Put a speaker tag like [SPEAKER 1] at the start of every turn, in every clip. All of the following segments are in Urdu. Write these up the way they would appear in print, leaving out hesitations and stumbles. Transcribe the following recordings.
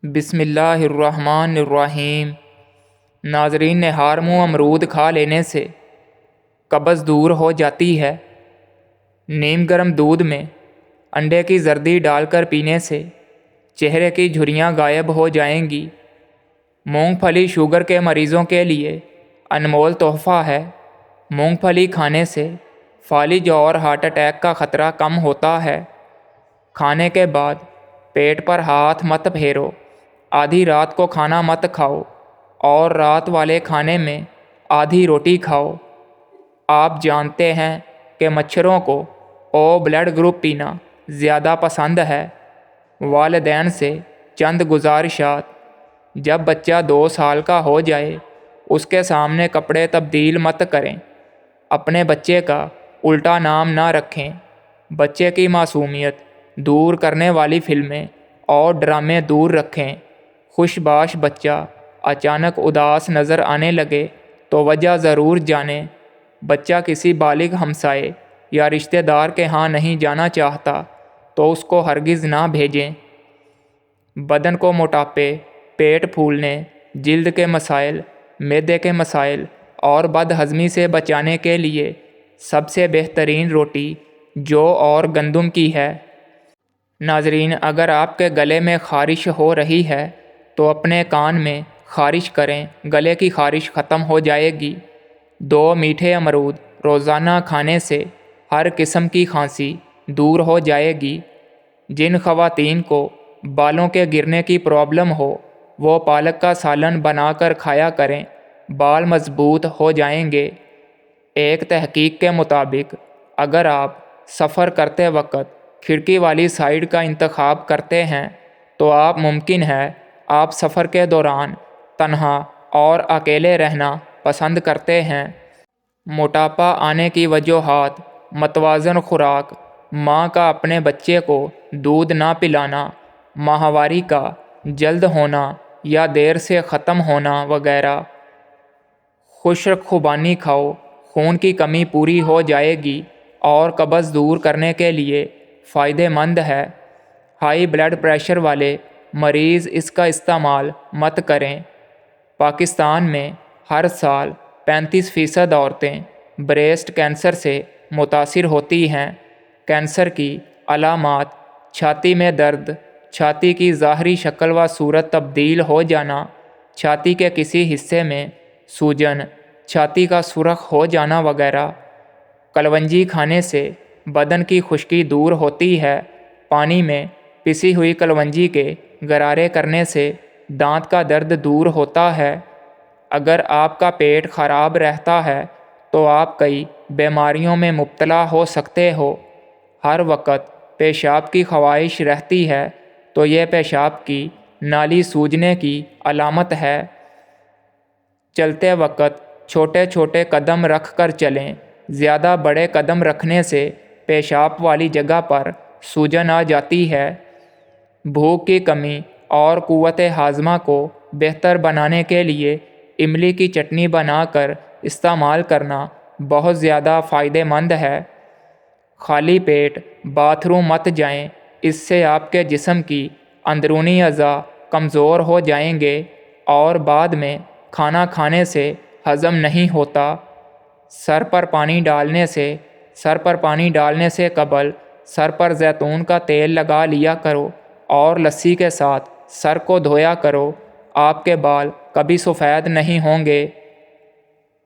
[SPEAKER 1] بسم اللہ الرحمن الرحیم۔ ناظرین، نہار منہ امرود کھا لینے سے قبض دور ہو جاتی ہے۔ نیم گرم دودھ میں انڈے کی زردی ڈال کر پینے سے چہرے کی جھریاں غائب ہو جائیں گی۔ مونگ پھلی شوگر کے مریضوں کے لیے انمول تحفہ ہے۔ مونگ پھلی کھانے سے فالج اور ہارٹ اٹیک کا خطرہ کم ہوتا ہے۔ کھانے کے بعد پیٹ پر ہاتھ مت پھیرو، آدھی رات کو کھانا مت کھاؤ اور رات والے کھانے میں آدھی روٹی کھاؤ۔ آپ جانتے ہیں کہ مچھروں کو او بلڈ گروپ پینا زیادہ پسند ہے۔ والدین سے چند گزارشات: جب بچہ 2 سال کا ہو جائے اس کے سامنے کپڑے تبدیل مت کریں۔ اپنے بچے کا الٹا نام نہ رکھیں۔ بچے کی معصومیت دور کرنے والی فلمیں اور ڈرامے دور رکھیں۔ خوش باش بچہ اچانک اداس نظر آنے لگے تو وجہ ضرور جانیں۔ بچہ کسی بالغ ہمسائے یا رشتہ دار کے ہاں نہیں جانا چاہتا تو اس کو ہرگز نہ بھیجیں۔ بدن کو موٹاپے، پیٹ پھولنے، جلد کے مسائل، معدے کے مسائل اور بد ہضمی سے بچانے کے لیے سب سے بہترین روٹی جو اور گندم کی ہے۔ ناظرین، اگر آپ کے گلے میں خارش ہو رہی ہے تو اپنے کان میں خارش کریں، گلے کی خارش ختم ہو جائے گی۔ 2 میٹھے امرود روزانہ کھانے سے ہر قسم کی کھانسی دور ہو جائے گی۔ جن خواتین کو بالوں کے گرنے کی پرابلم ہو وہ پالک کا سالن بنا کر کھایا کریں، بال مضبوط ہو جائیں گے۔ ایک تحقیق کے مطابق اگر آپ سفر کرتے وقت کھڑکی والی سائیڈ کا انتخاب کرتے ہیں تو آپ ممکن ہے آپ سفر کے دوران تنہا اور اکیلے رہنا پسند کرتے ہیں۔ موٹاپا آنے کی وجوہات: متوازن خوراک، ماں کا اپنے بچے کو دودھ نہ پلانا، ماہواری کا جلد ہونا یا دیر سے ختم ہونا وغیرہ۔ خشک خوبانی کھاؤ، خون کی کمی پوری ہو جائے گی اور قبض دور کرنے کے لیے فائدہ مند ہے۔ ہائی بلڈ پریشر والے مریض اس کا استعمال مت کریں۔ پاکستان میں ہر سال 35% عورتیں بریسٹ کینسر سے متاثر ہوتی ہیں۔ کینسر کی علامات: چھاتی میں درد، چھاتی کی ظاہری شکل و صورت تبدیل ہو جانا، چھاتی کے کسی حصے میں سوجن، چھاتی کا سرخ ہو جانا وغیرہ۔ کلونجی کھانے سے بدن کی خشکی دور ہوتی ہے۔ پانی میں پسی ہوئی کلونجی کے غرارے کرنے سے دانت کا درد دور ہوتا ہے۔ اگر آپ کا پیٹ خراب رہتا ہے تو آپ کئی بیماریوں میں مبتلا ہو سکتے ہو۔ ہر وقت پیشاب کی خواہش رہتی ہے تو یہ پیشاب کی نالی سوجنے کی علامت ہے۔ چلتے وقت چھوٹے چھوٹے قدم رکھ کر چلیں۔ زیادہ بڑے قدم رکھنے سے پیشاب والی جگہ پر سوجن آ جاتی ہے۔ بھوک کی کمی اور قوت ہاضمہ کو بہتر بنانے کے لیے املی کی چٹنی بنا کر استعمال کرنا بہت زیادہ فائدہ مند ہے۔ خالی پیٹ باتھ روم مت جائیں، اس سے آپ کے جسم کی اندرونی اعضاء کمزور ہو جائیں گے اور بعد میں کھانا کھانے سے ہضم نہیں ہوتا۔ سر پر پانی ڈالنے سے قبل سر پر زیتون کا تیل لگا لیا کرو اور لسی کے ساتھ سر کو دھویا کرو۔ آپ کے بال کبھی سفید نہیں ہوں گے۔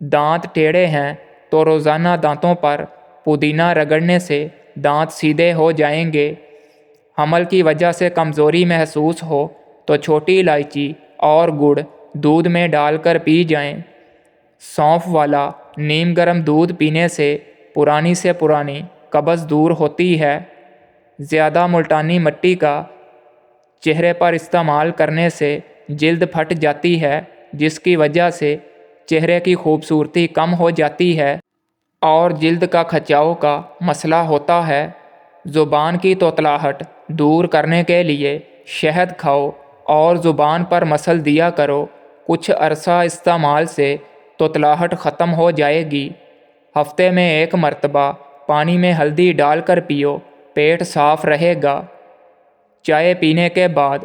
[SPEAKER 1] دانت ٹیڑھے ہیں تو روزانہ دانتوں پر پودینہ رگڑنے سے دانت سیدھے ہو جائیں گے۔ حمل کی وجہ سے کمزوری محسوس ہو تو چھوٹی الائچی اور گڑ دودھ میں ڈال کر پی جائیں۔ سونف والا نیم گرم دودھ پینے سے پرانی سے پرانی قبض دور ہوتی ہے۔ زیادہ ملتانی مٹی کا چہرے پر استعمال کرنے سے جلد پھٹ جاتی ہے، جس کی وجہ سے چہرے کی خوبصورتی کم ہو جاتی ہے اور جلد کا کھچاؤ کا مسئلہ ہوتا ہے۔ زبان کی توتلاہٹ دور کرنے کے لیے شہد کھاؤ اور زبان پر مسل دیا کرو۔ کچھ عرصہ استعمال سے توتلاہٹ ختم ہو جائے گی۔ ہفتے میں 1 مرتبہ پانی میں ہلدی ڈال کر پیو، پیٹ صاف رہے گا۔ چائے پینے کے بعد